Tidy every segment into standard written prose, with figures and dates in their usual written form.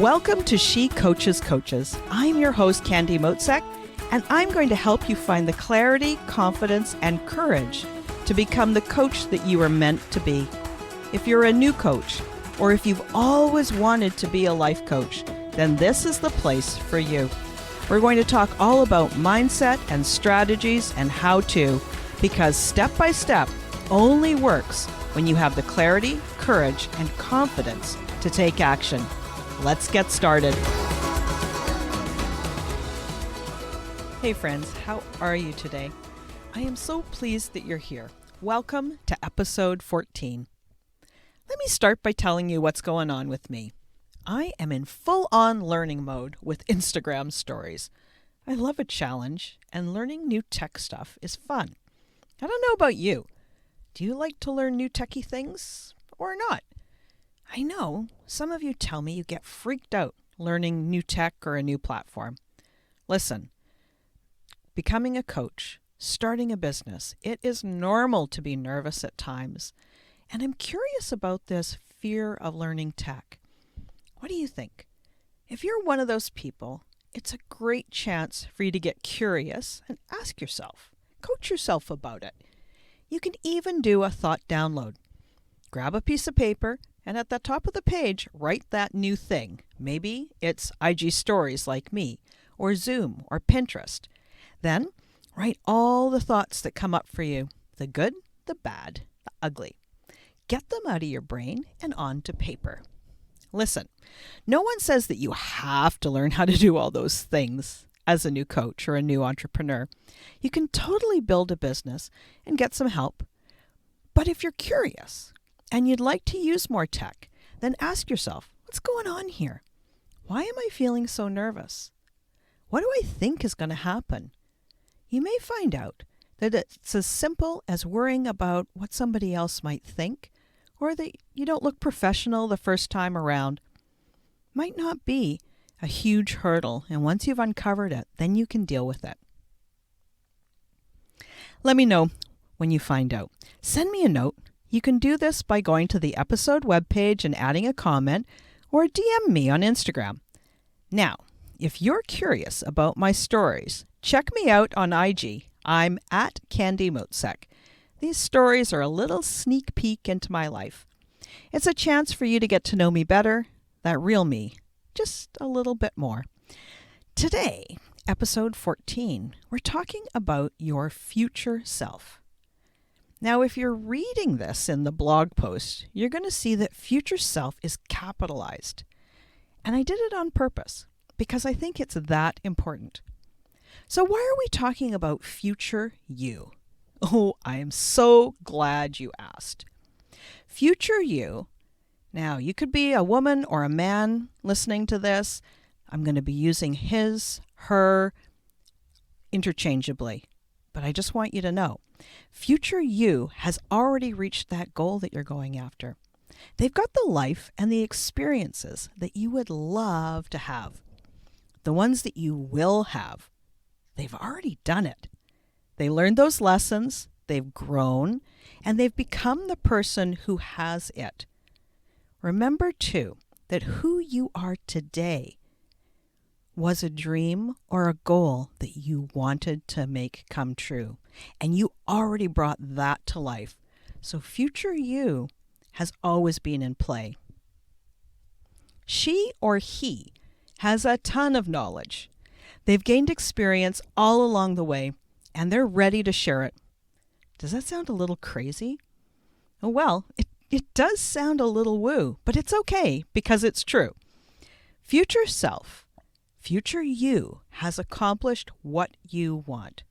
Welcome to She Coaches Coaches. I'm your host, Candy Motzek, and I'm going to help you find the clarity, confidence, and courage to become the coach that you are meant to be. If you're a new coach, or if you've always wanted to be a life coach, then this is the place for you. We're going to talk all about mindset and strategies and how to, because step by step only works when you have the clarity, courage, and confidence to take action. Let's get started. Hey friends, how are you today? I am so pleased that you're here. Welcome to episode 14. Let me start by telling you what's going on with me. I am in full-on learning mode with Instagram stories. I love a challenge, and learning new tech stuff is fun. I don't know about you. Do you like to learn new techie things or not? I know some of you tell me you get freaked out learning new tech or a new platform. Listen, becoming a coach, starting a business, it is normal to be nervous at times. And I'm curious about this fear of learning tech. What do you think? If you're one of those people, it's a great chance for you to get curious and ask yourself, coach yourself about it. You can even do a thought download. Grab a piece of paper and at the top of the page, write that new thing. Maybe it's IG stories like me, or Zoom, or Pinterest. Then write all the thoughts that come up for you, the good, the bad, the ugly. Get them out of your brain and onto paper. Listen, no one says that you have to learn how to do all those things as a new coach or a new entrepreneur. You can totally build a business and get some help. But if you're curious and you'd like to use more tech, then ask yourself, what's going on here? Why am I feeling so nervous? What do I think is going to happen? You may find out that it's as simple as worrying about what somebody else might think, or that you don't look professional the first time around. Might not be a huge hurdle, and once you've uncovered it, then you can deal with it. Let me know when you find out. Send me a note. You can do this by going to the episode webpage and adding a comment, or DM me on Instagram. Now, if you're curious about my stories, check me out on IG. I'm at Candy Motzek. These stories are a little sneak peek into my life. It's a chance for you to get to know me better, that real me, just a little bit more. Today, episode 14, we're talking about your future self. Now, if you're reading this in the blog post, you're going to see that future self is capitalized. And I did it on purpose because I think it's that important. So why are we talking about future you? Oh, I am so glad you asked. Future you. Now, you could be a woman or a man listening to this. I'm going to be using his, her, interchangeably. But I just want you to know, future you has already reached that goal that you're going after. They've got the life and the experiences that you would love to have. The ones that you will have. They've already done it. They learned those lessons, they've grown, and they've become the person who has it. Remember, too, that who you are today was a dream or a goal that you wanted to make come true, and you already brought that to life. So future you has always been in play. She or he has a ton of knowledge. They've gained experience all along the way, and they're ready to share it. Does that sound a little crazy? Oh, well, it does sound a little woo, but it's okay because it's true. Future self, future you has accomplished what you want.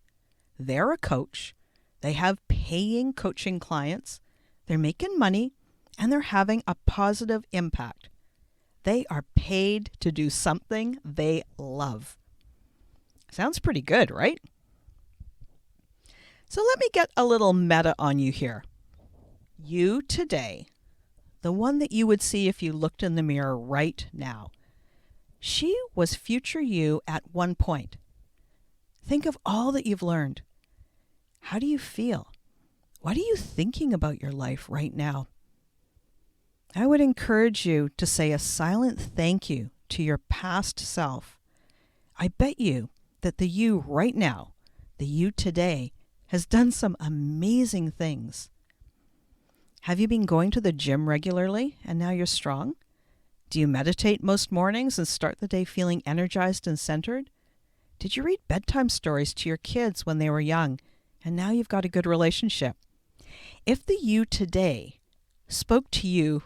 They're a coach. They have paying coaching clients. They're making money, and they're having a positive impact. They are paid to do something they love. Sounds pretty good, right? So let me get a little meta on you here. You today, the one that you would see if you looked in the mirror right now, she was future you at one point. Think of all that you've learned. How do you feel? What are you thinking about your life right now? I would encourage you to say a silent thank you to your past self, I bet you that the you right now, the you today, has done some amazing things. Have you been going to the gym regularly and now you're strong? Do you meditate most mornings and start the day feeling energized and centered? Did you read bedtime stories to your kids when they were young and now you've got a good relationship? If the you today spoke to you,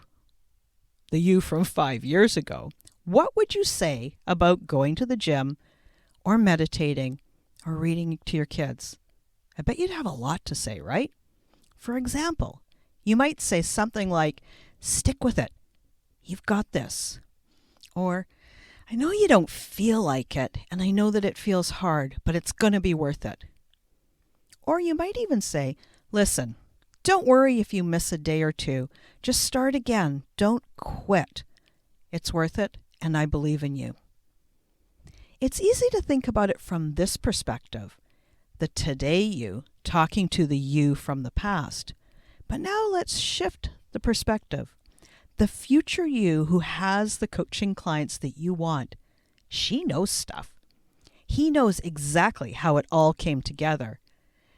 the you from 5 years ago, what would you say about going to the gym or meditating or reading to your kids? I bet you'd have a lot to say, right? For example, you might say something like, stick with it. You've got this. Or, I know you don't feel like it, and I know that it feels hard, but it's going to be worth it. Or you might even say, listen, don't worry if you miss a day or two. Just start again. Don't quit. It's worth it, and I believe in you. It's easy to think about it from this perspective, the today you talking to the you from the past. But now let's shift the perspective. The future you who has the coaching clients that you want, she knows stuff. He knows exactly how it all came together.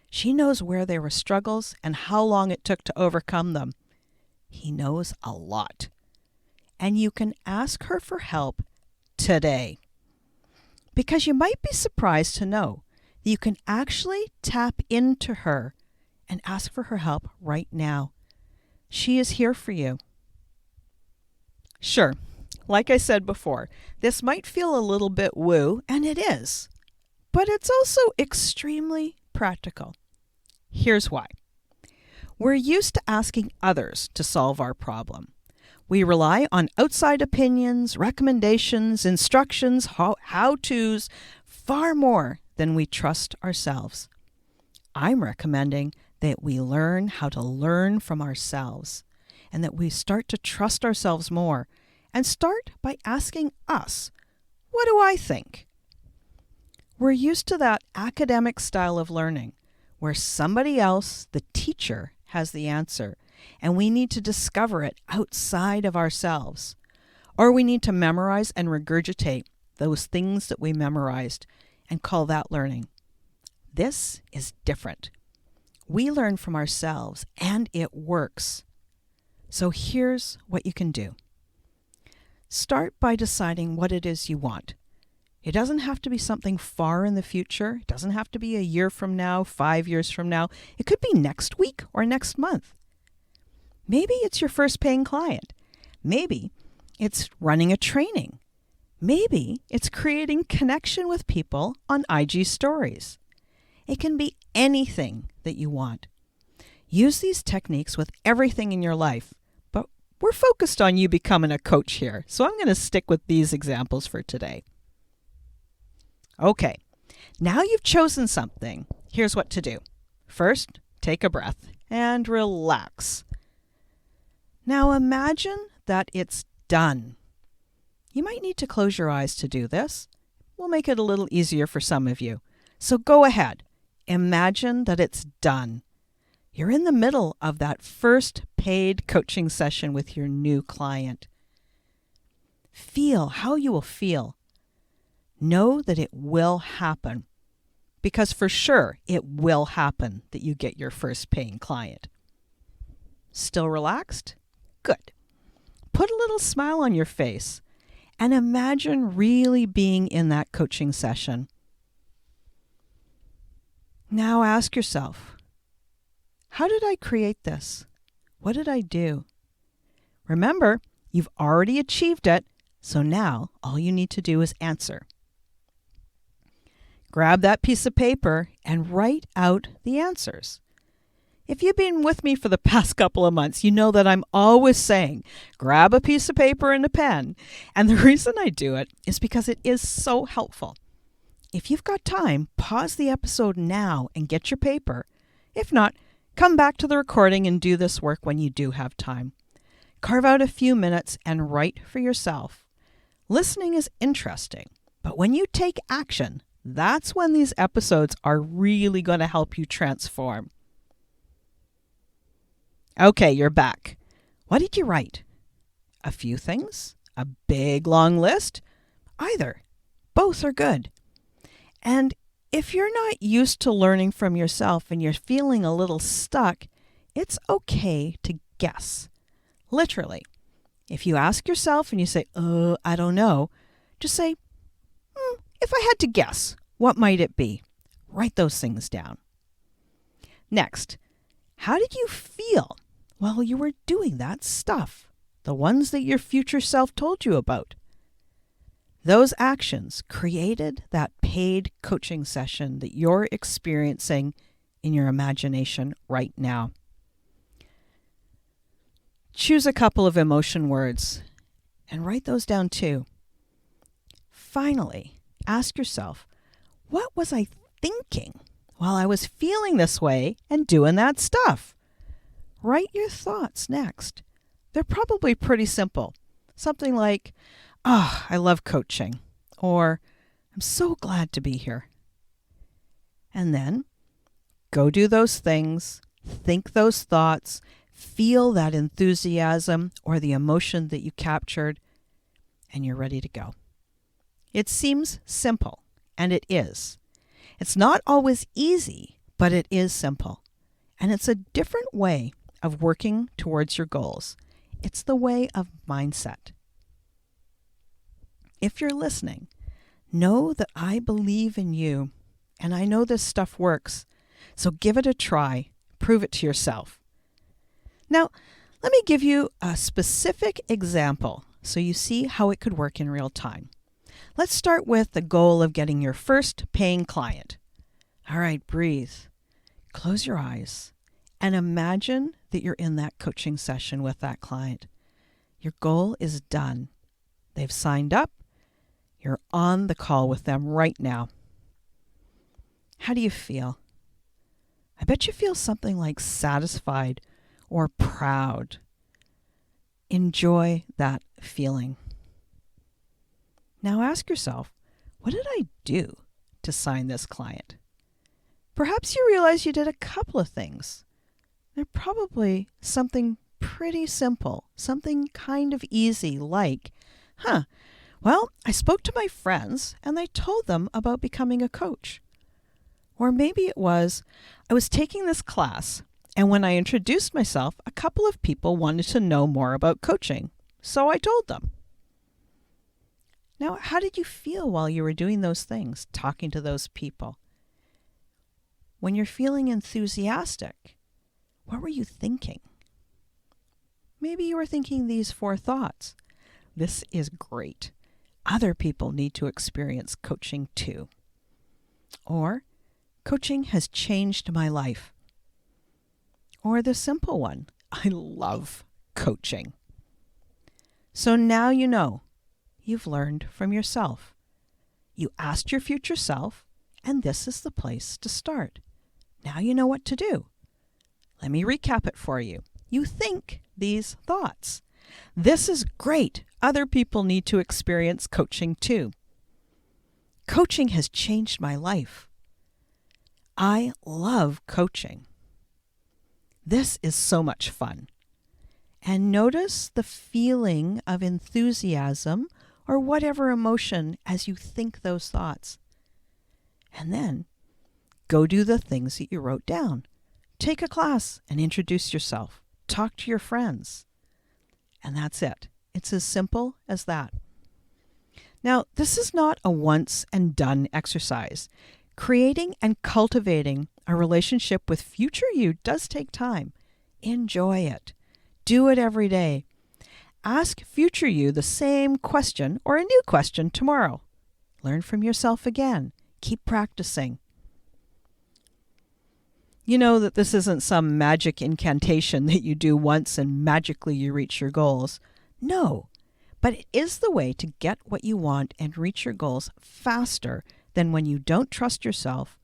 She knows where there were struggles and how long it took to overcome them. He knows a lot. And you can ask her for help today. Because you might be surprised to know that you can actually tap into her and ask for her help right now. She is here for you. Sure, like I said before, this might feel a little bit woo, and it is. But it's also extremely practical. Here's why. We're used to asking others to solve our problem. We rely on outside opinions, recommendations, instructions, how-tos, far more than we trust ourselves. I'm recommending that we learn how to learn from ourselves and that we start to trust ourselves more and start by asking us, what do I think? We're used to that academic style of learning where somebody else, the teacher, has the answer, and we need to discover it outside of ourselves. Or we need to memorize and regurgitate those things that we memorized and call that learning. This is different. We learn from ourselves, and it works. So here's what you can do. Start by deciding what it is you want. It doesn't have to be something far in the future. It doesn't have to be a year from now, 5 years from now. It could be next week or next month. Maybe it's your first paying client. Maybe it's running a training. Maybe it's creating connection with people on IG stories. It can be anything that you want. Use these techniques with everything in your life, but we're focused on you becoming a coach here, so I'm going to stick with these examples for today. Okay, now you've chosen something. Here's what to do. First, take a breath and relax. Now imagine that it's done. You might need to close your eyes to do this. We'll make it a little easier for some of you. So go ahead. Imagine that it's done. You're in the middle of that first paid coaching session with your new client. Feel how you will feel. Know that it will happen, because for sure it will happen that you get your first paying client. Still relaxed? Good. Put a little smile on your face and imagine really being in that coaching session. Now ask yourself, how did I create this? What did I do? Remember, you've already achieved it, so now all you need to do is answer. Grab that piece of paper and write out the answers. If you've been with me for the past couple of months, you know that I'm always saying, grab a piece of paper and a pen. And the reason I do it is because it is so helpful. If you've got time, pause the episode now and get your paper. If not, come back to the recording and do this work when you do have time. Carve out a few minutes and write for yourself. Listening is interesting, but when you take action, that's when these episodes are really going to help you transform. Okay, you're back. What did you write? A few things? A big long list? Either. Both are good. And if you're not used to learning from yourself and you're feeling a little stuck, it's okay to guess. Literally. If you ask yourself and you say, I don't know, just say, if I had to guess, what might it be? Write those things down. Next, how did you feel while you were doing that stuff? The ones that your future self told you about. Those actions created that paid coaching session that you're experiencing in your imagination right now. Choose a couple of emotion words and write those down too. Finally, ask yourself, what was I thinking while I was feeling this way and doing that stuff? Write your thoughts next. They're probably pretty simple. Something like, I love coaching, or I'm so glad to be here. And then go do those things, think those thoughts, feel that enthusiasm or the emotion that you captured, and you're ready to go. It seems simple, and it is. It's not always easy, but it is simple. And it's a different way of working towards your goals. It's the way of mindset. If you're listening, know that I believe in you, and I know this stuff works. So give it a try. Prove it to yourself. Now, let me give you a specific example so you see how it could work in real time. Let's start with the goal of getting your first paying client. All right, breathe. Close your eyes and imagine that you're in that coaching session with that client. Your goal is done. They've signed up. You're on the call with them right now. How do you feel? I bet you feel something like satisfied or proud. Enjoy that feeling. Now ask yourself, what did I do to sign this client? Perhaps you realize you did a couple of things. They're probably something pretty simple, something kind of easy like, well, I spoke to my friends and I told them about becoming a coach. Or maybe it was, I was taking this class and when I introduced myself, a couple of people wanted to know more about coaching, so I told them. Now, how did you feel while you were doing those things, talking to those people? When you're feeling enthusiastic, what were you thinking? Maybe you were thinking these 4 thoughts. This is great. Other people need to experience coaching too. Or, coaching has changed my life. Or the simple one, I love coaching. So now you know. You've learned from yourself. You asked your future self, and this is the place to start. Now you know what to do. Let me recap it for you. You think these thoughts. This is great. Other people need to experience coaching too. Coaching has changed my life. I love coaching. This is so much fun. And notice the feeling of enthusiasm or whatever emotion as you think those thoughts. And then go do the things that you wrote down. Take a class and introduce yourself. Talk to your friends. And that's it. It's as simple as that. Now, this is not a once and done exercise. Creating and cultivating a relationship with future you does take time. Enjoy it. Do it every day. Ask future you the same question or a new question tomorrow. Learn from yourself again. Keep practicing. You know that this isn't some magic incantation that you do once and magically you reach your goals. No, but it is the way to get what you want and reach your goals faster than when you don't trust yourself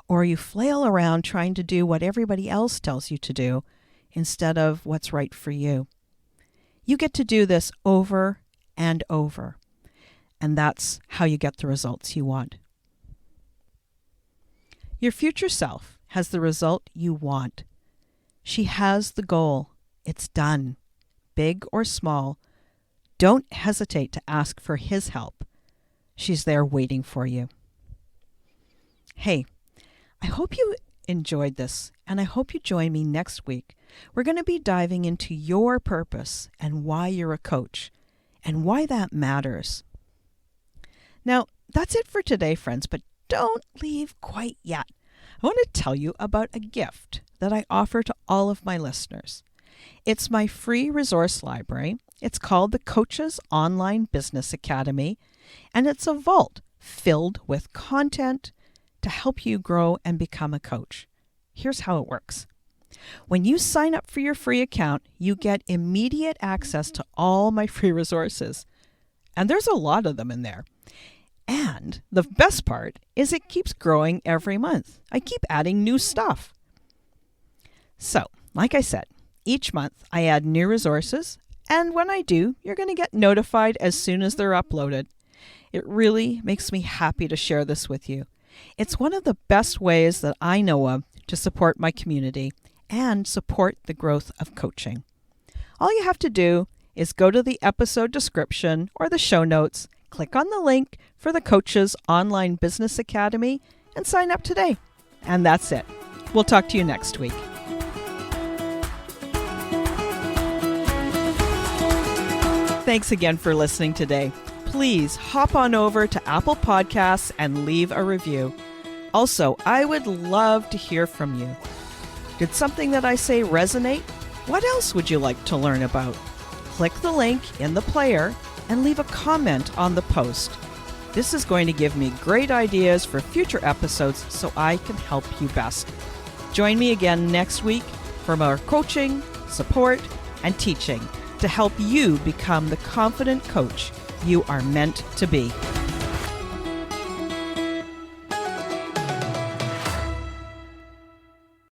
or you flail around trying to do what everybody else tells you to do instead of what's right for you. You get to do this over and over, and that's how you get the results you want. Your future self has the result you want. She has the goal. It's done. Big or small, don't hesitate to ask for his help. She's there waiting for you. Hey, I hope you enjoyed this, and I hope you join me next week. We're going to be diving into your purpose and why you're a coach and why that matters. Now, that's it for today, friends, but don't leave quite yet. I want to tell you about a gift that I offer to all of my listeners. It's my free resource library. It's called the Coach's Online Business Academy, and it's a vault filled with content to help you grow and become a coach. Here's how it works. When you sign up for your free account, you get immediate access to all my free resources. And there's a lot of them in there. And the best part is it keeps growing every month. I keep adding new stuff. So, like I said, each month I add new resources, and when I do, you're going to get notified as soon as they're uploaded. It really makes me happy to share this with you. It's one of the best ways that I know of to support my community and support the growth of coaching. All you have to do is go to the episode description or the show notes, click on the link for the Coach's Online Business Academy, and sign up today. And that's it. We'll talk to you next week. Thanks again for listening today. Please hop on over to Apple Podcasts and leave a review. Also, I would love to hear from you. Did something that I say resonate? What else would you like to learn about? Click the link in the player and leave a comment on the post. This is going to give me great ideas for future episodes so I can help you best. Join me again next week for more coaching, support, and teaching to help you become the confident coach you are meant to be.